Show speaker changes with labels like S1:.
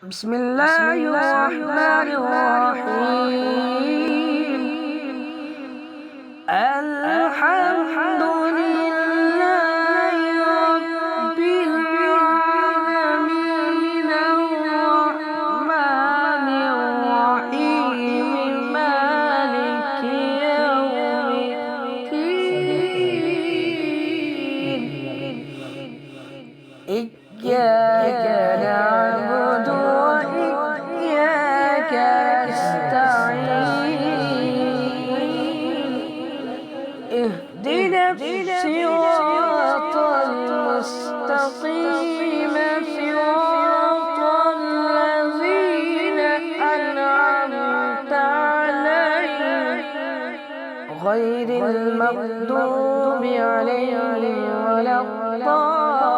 S1: بسم الله الرحمن الرحيم. الحمد لله رب العالمين الرحمن الرحيم مالك يوم الدين. إياك نعبد وإياك نستعين. اهدنا الصراط المستقيم صراط الذين أنعمت عليهم غير المغضوب عليهم ولا الضالين.